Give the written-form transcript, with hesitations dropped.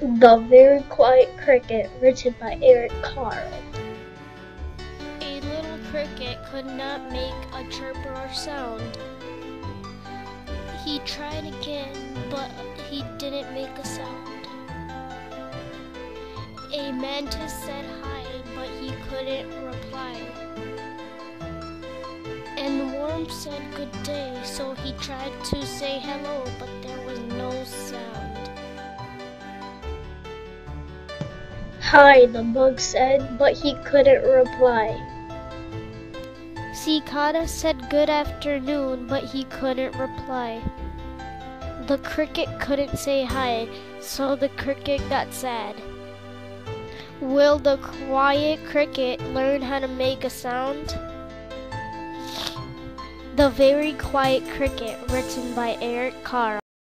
The Very Quiet Cricket, written by Eric Carle. A little cricket could not make a chirp or sound. He tried again, but he didn't make a sound. A mantis said hi, but he couldn't reply. And Worm said good day, so he tried to say hello, but there was no sound. Hi, the Bug said, but he couldn't reply. Cicada said good afternoon, but he couldn't reply. The cricket couldn't say hi, so the cricket got sad. Will the quiet cricket learn how to make a sound? The Very Quiet Cricket, written by Eric Carle.